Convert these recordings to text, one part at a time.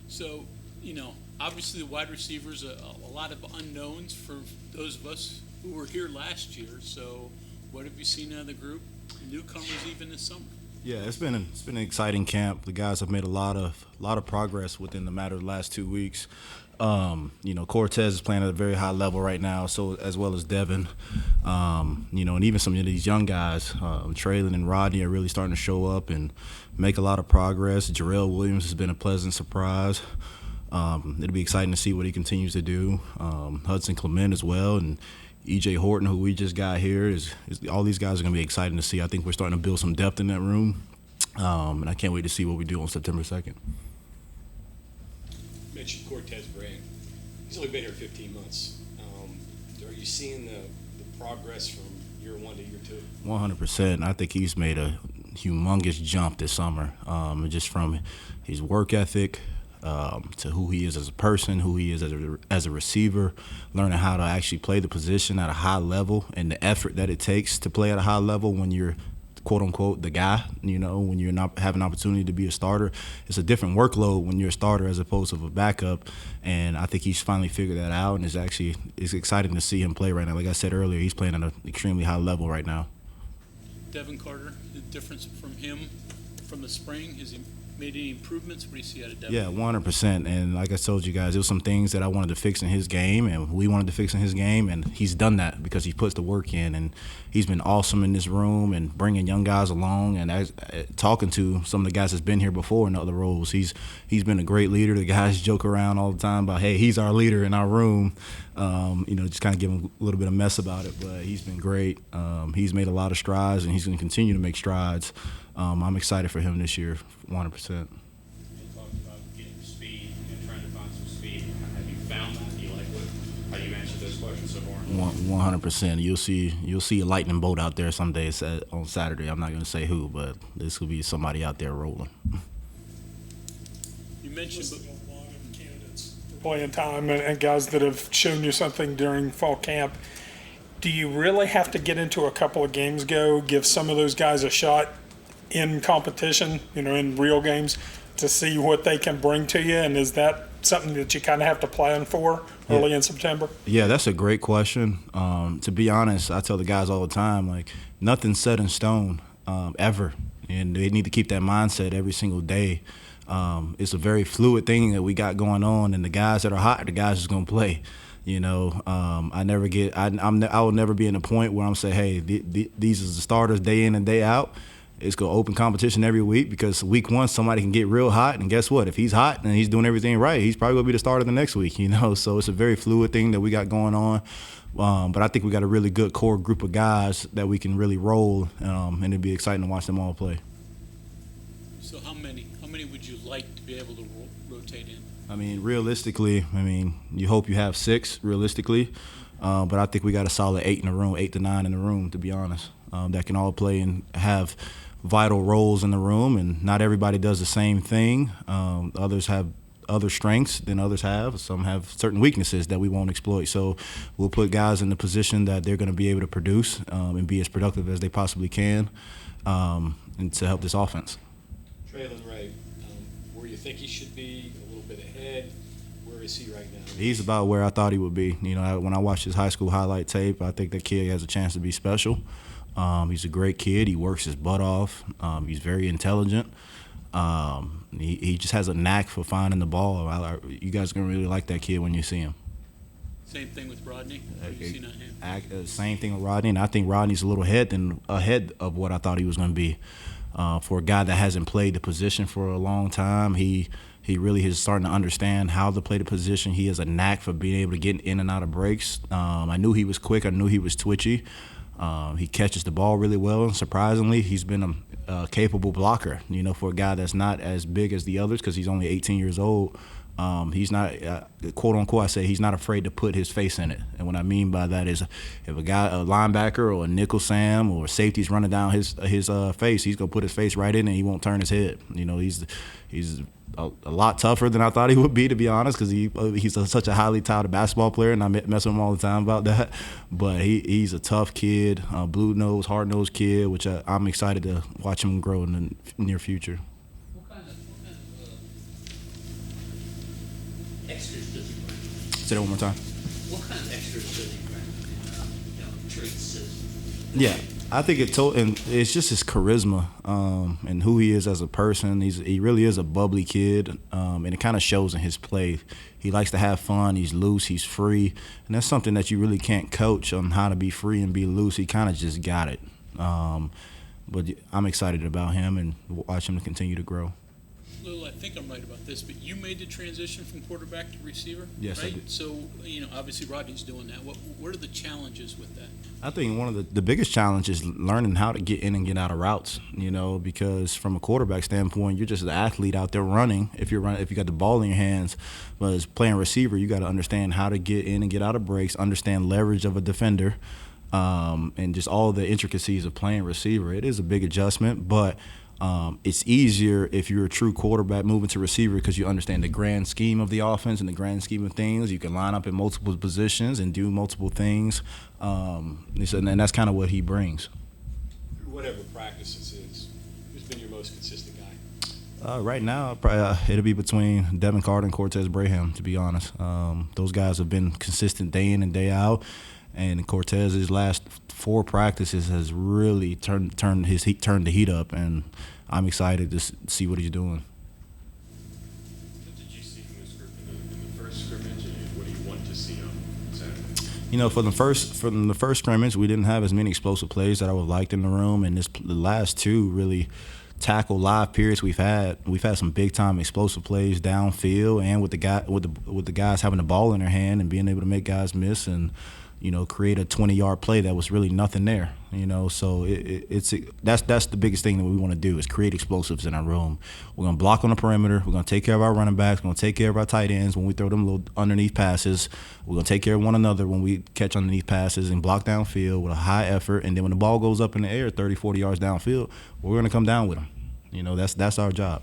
So, obviously the wide receivers, a lot of unknowns for those of us who were here last year. So, what have you seen out of the group? Newcomers even this summer. Yeah, it's been an exciting camp. The guys have made a lot of progress within the matter of the last 2 weeks. Cortez is playing at a very high level right now, so as well as Devin. And even some of these young guys, Traylon and Rodney, are really starting to show up and make a lot of progress. Jarrell Williams has been a pleasant surprise. It'll be exciting to see what he continues to do. Hudson Clement as well, and E.J. Horton, who we just got here, is all these guys are going to be exciting to see. I think we're starting to build some depth in that room, and I can't wait to see what we do on September 2nd. You mentioned Cortez Brand. He's only been here 15 months. Are you seeing the progress from year one to year two? 100%. I think he's made a humongous jump this summer, just from his work ethic, to who he is as a person, who he is as a receiver, learning how to actually play the position at a high level, and the effort that it takes to play at a high level when you're quote unquote the guy. When you're not having an opportunity to be a starter, it's a different workload when you're a starter as opposed to a backup. And I think he's finally figured that out, and it's exciting to see him play right now. Like I said earlier, he's playing at an extremely high level right now. Devin Carter, the difference from him from the spring, has he made any improvements? What do you see out of Devin? Yeah, 100%. And like I told you guys, there was some things that I wanted to fix in his game, and we wanted to fix in his game, and he's done that because he puts the work in, and he's been awesome in this room and bringing young guys along. And talking to some of the guys that's been here before in other roles, he's been a great leader. The guys joke around all the time about, hey, he's our leader in our room. Just kind of give him a little bit of mess about it, but he's been great. He's made a lot of strides, and he's going to continue to make strides. I'm excited for him this year, 100%. You talked about getting speed and trying to find some speed. Have you found that? Do you like how you answered those questions so far? 100%. You'll see a lightning bolt out there someday on Saturday. I'm not going to say who, but this will be somebody out there rolling. You mentioned a lot of candidates for playing time and guys that have shown you something during fall camp. Do you really have to get into a couple of games give some of those guys a shot in competition, in real games, to see what they can bring to you? And is that something that you kind of have to plan for early in September? Yeah, that's a great question. To be honest, I tell the guys all the time, like, nothing's set in stone ever, and they need to keep that mindset every single day. It's a very fluid thing that we got going on, and the guys that are hot are the guys that's going to play. I will never be in a point where I'm saying, hey, these are the starters day in and day out. It's going to open competition every week, because week one somebody can get real hot, and guess what? If he's hot and he's doing everything right, he's probably going to be the starter the next week. So it's a very fluid thing that we got going on. But I think we got a really good core group of guys that we can really roll, and it'd be exciting to watch them all play. So how many would you like to be able to rotate in? I mean, realistically, you hope you have 6 realistically, but I think we got a solid 8 in the room, 8 to 9 in the room, to be honest, that can all play and have vital roles in the room. And not everybody does the same thing. Others have other strengths than others have. Some have certain weaknesses that we won't exploit. So we'll put guys in the position that they're going to be able to produce and be as productive as they possibly can, and to help this offense. Traylon Ray, where you think he should be, a little bit ahead. Where is he right now? He's about where I thought he would be. When I watched his high school highlight tape, I think that kid has a chance to be special. He's a great kid. He works his butt off. He's very intelligent. He just has a knack for finding the ball. You guys are going to really like that kid when you see him. Same thing with Rodney. What have you seen on him? Same thing with Rodney, and I think Rodney's a little ahead of what I thought he was going to be. For a guy that hasn't played the position for a long time, he really is starting to understand how to play the position. He has a knack for being able to get in and out of breaks. I knew he was quick. I knew he was twitchy. He catches the ball really well, and surprisingly, he's been a capable blocker, for a guy that's not as big as the others, because he's only 18 years old. He's not, quote unquote, I say he's not afraid to put his face in it. And what I mean by that is, if a linebacker or a nickel Sam or a safety's running down his face, he's gonna put his face right in it and he won't turn his head. He's a lot tougher than I thought he would be, to be honest, because he's such a highly touted basketball player, and I mess with him all the time about that. But he's a tough kid, blue-nosed, hard-nosed kid, which I'm excited to watch him grow in the near future. extras does he bring? Say that one more time. What kind of extras does he bring? Traits. Yeah, I think and it's just his charisma and who he is as a person. He really is a bubbly kid, and it kind of shows in his play. He likes to have fun. He's loose. He's free, and that's something that you really can't coach on how to be free and be loose. He kind of just got it. But I'm excited about him and watch him to continue to grow. Lil, I think I'm right about this, but you made the transition from quarterback to receiver? Yes, I right? did. So, obviously Rodney's doing that. What are the challenges with that? I think one of the biggest challenges is learning how to get in and get out of routes, because from a quarterback standpoint, you're just an athlete out there running. If you got the ball in your hands, but as playing receiver, you got to understand how to get in and get out of breaks, understand leverage of a defender, and just all the intricacies of playing receiver. It is a big adjustment, but it's easier if you're a true quarterback moving to receiver because you understand the grand scheme of the offense and the grand scheme of things. You can line up in multiple positions and do multiple things, and that's kind of what he brings. Through whatever practice this is, who's been your most consistent guy? Right now, it'll be between Devin Carter and Cortez Braham, to be honest. Those guys have been consistent day in and day out. And Cortez's last 4 practices has really turned the heat up, and I'm excited to see what he's doing. What did you see from this group in the first scrimmage, and what do you want to see on Saturday? From the first scrimmage, we didn't have as many explosive plays that I would have liked in the room, and the last 2 really tackle live periods we've had some big time explosive plays downfield, and with the guys having the ball in their hand and being able to make guys miss and create a 20-yard play that was really nothing there. So that's the biggest thing that we want to do is create explosives in our room. We're going to block on the perimeter. We're going to take care of our running backs. We're going to take care of our tight ends when we throw them little underneath passes. We're going to take care of one another when we catch underneath passes and block downfield with a high effort. And then when the ball goes up in the air 30, 40 yards downfield, we're going to come down with them. That's our job.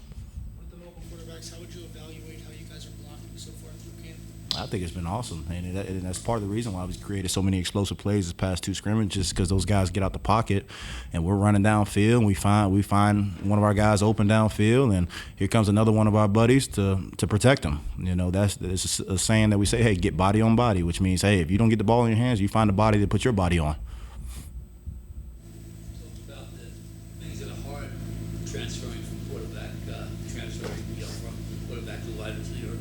With the mobile quarterbacks, how would you evaluate how you guys are blocking so far through camp? I think it's been awesome, and that's part of the reason why we've created so many explosive plays this past 2 scrimmages, because those guys get out the pocket, and we're running downfield, and we find one of our guys open downfield, and here comes another one of our buddies to protect them. That's a saying that we say, hey, get body on body, which means, hey, if you don't get the ball in your hands, you find a body to put your body on. Talked about the things that are hard transferring from quarterback, from quarterback to wide receiver.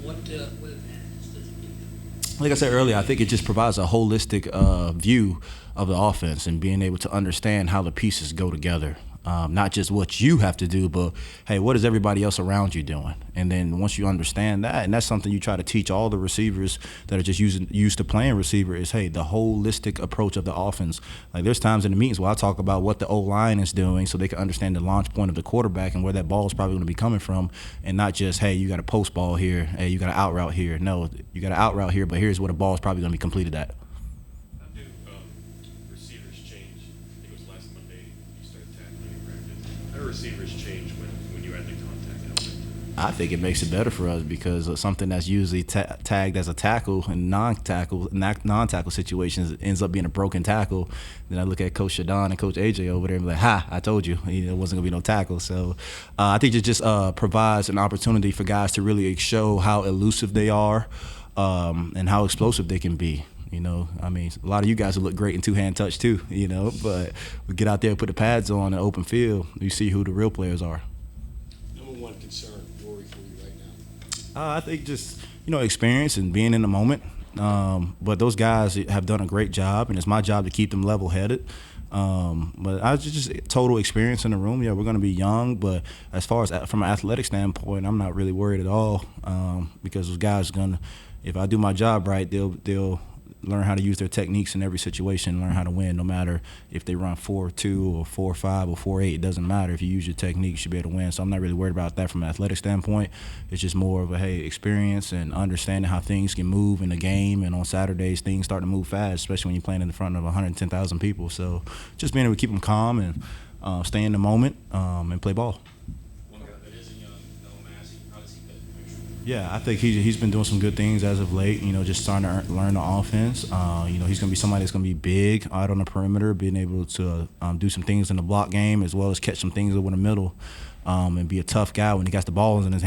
What advantages does it give you? Like I said earlier, I think it just provides a holistic view of the offense and being able to understand how the pieces go together. Not just what you have to do, but, hey, what is everybody else around you doing? And then once you understand that, and that's something you try to teach all the receivers that are just used to playing receiver is, hey, the holistic approach of the offense. Like there's times in the meetings where I talk about what the O-line is doing so they can understand the launch point of the quarterback and where that ball is probably going to be coming from, and not just, hey, you got a post ball here, hey, you got an out route here. No, you got an out route here, but here's where the ball is probably going to be completed at. How do receivers change? I think it was last Monday you started tackling in practice. How do receivers change when you're at the contact element? I think it makes it better for us because something that's usually tagged as a tackle and non-tackle situations ends up being a broken tackle. Then I look at Coach Shadon and Coach AJ over there and be like, ha, I told you. It wasn't going to be no tackle. So I think it just provides an opportunity for guys to really show how elusive they are and how explosive they can be. A lot of you guys will look great in two-hand touch too, but we get out there and put the pads on in open field, you see who the real players are. Number one concern, worry for you right now? I think just, experience and being in the moment. But those guys have done a great job, and it's my job to keep them level-headed. But I just total experience in the room. Yeah, we're going to be young, but as far as from an athletic standpoint, I'm not really worried at all because those guys are going to, if I do my job right, they'll learn how to use their techniques in every situation, learn how to win, no matter if they run 4.2 or 4.5 or 4.8. It doesn't matter. If you use your technique, you should be able to win. So I'm not really worried about that from an athletic standpoint. It's just more of a, hey, experience and understanding how things can move in the game. And on Saturdays, things start to move fast, especially when you're playing in front of 110,000 people. So just being able to keep them calm and stay in the moment and play ball. One guy that isn't young, Noah Massey, how does he fit the picture? Yeah, I think he's been doing some good things as of late, just starting to learn the offense. He's going to be somebody that's going to be big out on the perimeter, being able to do some things in the block game as well as catch some things over the middle. and be a tough guy when he got the ball in his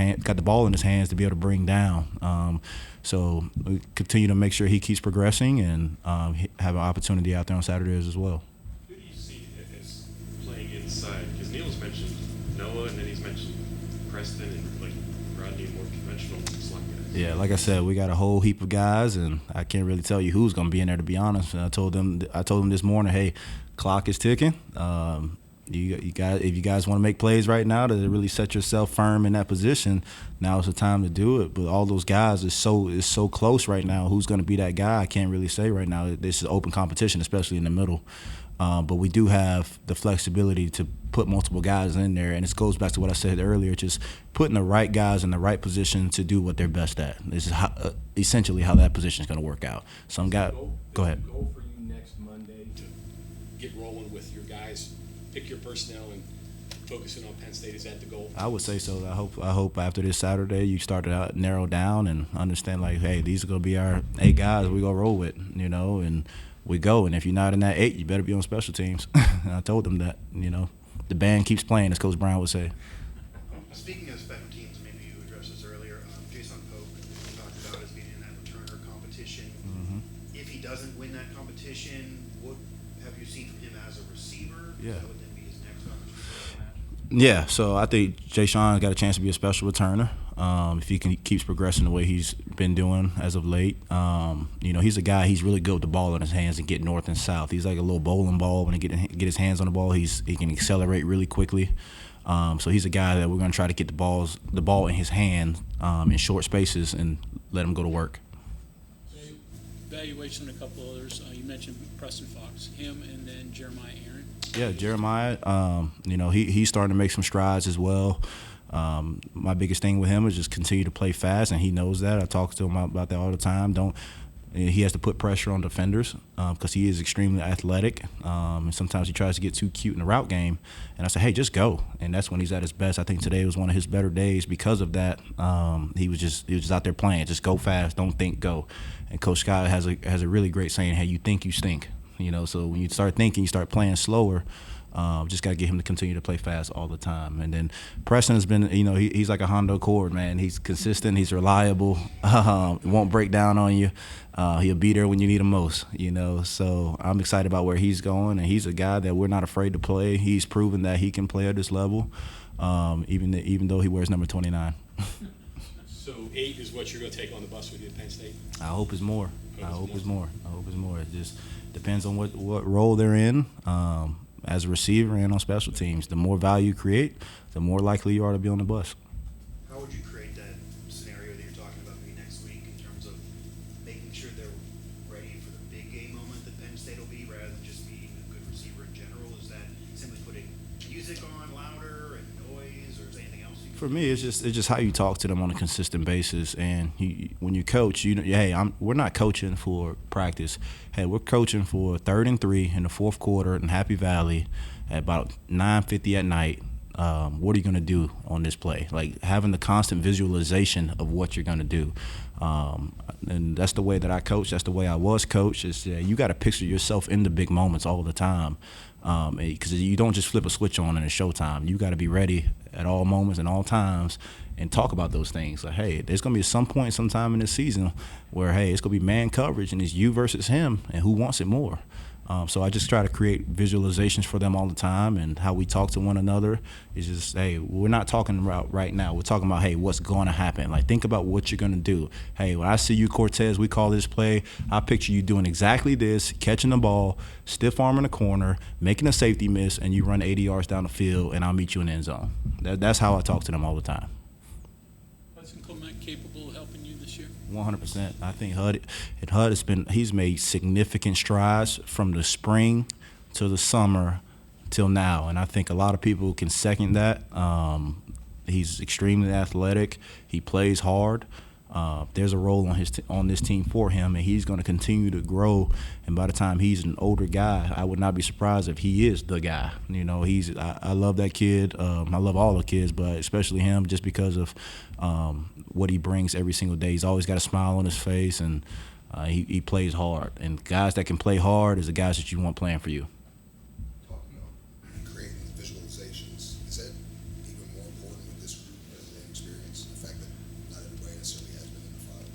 hands to be able to bring down. So we continue to make sure he keeps progressing and have an opportunity out there on Saturdays as well. Who do you see as playing inside? Because Neil's mentioned Noah, and then he's mentioned Preston and like Rodney, more conventional slot guys. Yeah, like I said, we got a whole heap of guys, and I can't really tell you who's going to be in there, to be honest. And I told them this morning, hey, clock is ticking. You guys, if you guys want to make plays right now to really set yourself firm in that position, now is the time to do it. But all those guys is so close right now. Who's going to be that guy? I can't really say right now. This is open competition, especially in the middle. But we do have the flexibility to put multiple guys in there, and it goes back to what I said earlier, just putting the right guys in the right position to do what they're best at. This is essentially how that position is going to work out. Some guy, go ahead. Goal for you next Monday to get rolling with your guys, pick your personnel, and focusing on Penn State. Is that the goal? I would say so. I hope after this Saturday you start to narrow down and understand, like, hey, these are going to be our 8 guys we're going to roll with, and we go. And if you're not in that 8, you better be on special teams. I told them that, the band keeps playing, as Coach Brown would say. Speaking of special teams, maybe you addressed this earlier. Jason Pope, you talked about as being in that returner competition. Mm-hmm. If he doesn't win that competition, what have you seen from him as a receiver? Yeah. That would then be his next opportunity. Yeah, so I think Jay Sean got a chance to be a special returner if he keeps progressing the way he's been doing as of late. He's a guy, he's really good with the ball in his hands and get north and south. He's like a little bowling ball. When he get his hands on the ball, he can accelerate really quickly. So he's a guy that we're going to try to get the ball in his hand in short spaces and let him go to work. Evaluation of a couple others. You mentioned Preston Fox, him, and then Jeremiah Aaron. Yeah, Jeremiah, he's starting to make some strides as well. My biggest thing with him is just continue to play fast, and he knows that. I talk to him about that all the time. He has to put pressure on defenders because he is extremely athletic, and sometimes he tries to get too cute in the route game. And I say, hey, just go, and that's when he's at his best. I think today was one of his better days because of that. He was just out there playing. Just go fast, don't think, go. And Coach Scott has a really great saying, hey, you think, you stink. So when you start thinking, you start playing slower. Just got to get him to continue to play fast all the time. And then Preston has been, he's like a Honda Accord, man. He's consistent. He's reliable. Won't break down on you. He'll be there when you need him most, So I'm excited about where he's going. And he's a guy that we're not afraid to play. He's proven that he can play at this level, even though he wears number 29. So 8 is what you're going to take on the bus with you at Penn State? I hope it's more. I hope it's more. It just depends on what role they're in. As a receiver and on special teams, the more value you create, the more likely you are to be on the bus. How would you create that scenario that you're talking about maybe next week in terms of making sure they're ready for the big game moment that Penn State will be, rather than just being a good receiver in general? Is that simply putting music on louder and noise, or is there anything else? For me, it's just how you talk to them on a consistent basis. And when you coach, we're not coaching for practice. Hey, we're coaching for 3rd and 3 in the 4th quarter in Happy Valley at about 9:50 at night. What are you going to do on this play? Like having the constant visualization of what you're going to do. And that's the way that I coach. That's the way I was coached. Is you got to picture yourself in the big moments all the time. Because you don't just flip a switch on and it's showtime. You got to be ready at all moments and all times and talk about those things. Like, hey, there's going to be some point sometime in this season where, hey, it's going to be man coverage and it's you versus him and who wants it more. So I just try to create visualizations for them all the time, and how we talk to one another is just, hey, we're not talking about right now. We're talking about, hey, what's going to happen? Like, think about what you're going to do. Hey, when I see you, Cortez, we call this play, I picture you doing exactly this, catching the ball, stiff arm in the corner, making a safety miss, and you run 80 yards down the field, and I'll meet you in the end zone. That's how I talk to them all the time. Hudson Clement capable of helping you this year? 100%. I think Hud he's made significant strides from the spring to the summer till now, and I think a lot of people can second that. He's extremely athletic. He plays hard. There's a role on this team for him, and he's going to continue to grow. And by the time he's an older guy, I would not be surprised if he is the guy. I love that kid. I love all the kids, but especially him, just because of what he brings every single day. He's always got a smile on his face, and he plays hard. And guys that can play hard is the guys that you want playing for you. Talking about creating visualizations, is that even more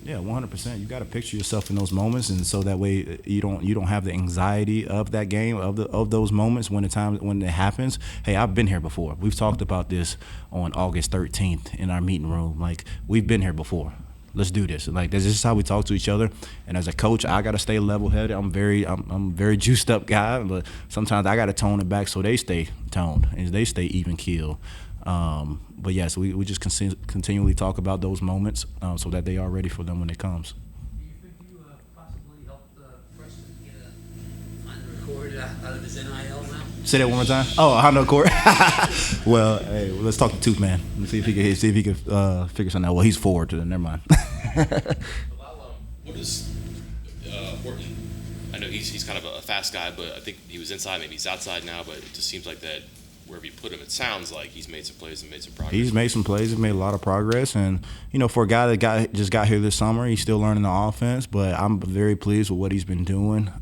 Yeah, 100%. You got to picture yourself in those moments, and so that way you don't have the anxiety of that game, of those moments when it happens. Hey, I've been here before. We've talked about this on August 13th in our meeting room. Like, we've been here before. Let's do this. Like, this is how we talk to each other. And as a coach, I got to stay level-headed. I'm very juiced up guy, but sometimes I got to tone it back so they stay toned and they stay even keel. But yes, we just continually talk about those moments so that they are ready for them when it comes. Do you think you possibly helped Preston get a Honda Accord out of his NIL now? Say that one more time. Oh, a Honda Accord. Well, hey, let's talk to Tooth Man. Let's see if he can figure something out. Well, he's forward to them. Never mind. What is Horton? I know he's kind of a fast guy, but I think he was inside. Maybe he's outside now, but it just seems like that wherever you put him, it sounds like he's made some plays and made some progress. He's made some plays. He's made a lot of progress, and for a guy that just got here this summer, he's still learning the offense. But I'm very pleased with what he's been doing.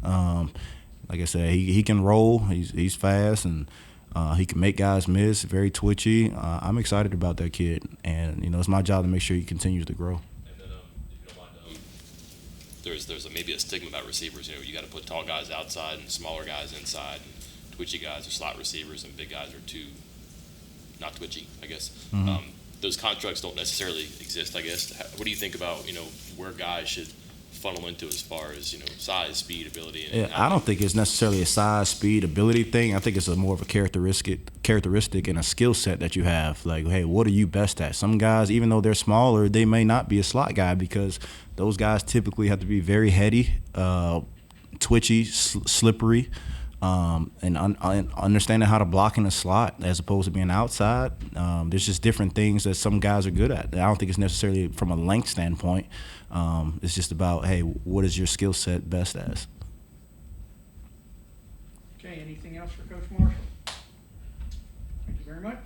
Like I said, he can roll. He's fast, and he can make guys miss. Very twitchy. I'm excited about that kid, and it's my job to make sure he continues to grow. And then, if you don't mind, there's maybe a stigma about receivers. You got to put tall guys outside and smaller guys inside. Twitchy guys are slot receivers, and big guys are too not twitchy, I guess. Mm-hmm. Those constructs don't necessarily exist, I guess. What do you think about where guys should funnel into as far as size, speed, ability? And I don't think it's necessarily a size, speed, ability thing. I think it's more of a characteristic and a skill set that you have. Like, hey, what are you best at? Some guys, even though they're smaller, they may not be a slot guy because those guys typically have to be very heady, twitchy, slippery. And understanding how to block in the slot as opposed to being outside. There's just different things that some guys are good at. I don't think it's necessarily from a length standpoint. It's just about, hey, what is your skill set best as? Okay, anything else for Coach Marshall? Thank you very much.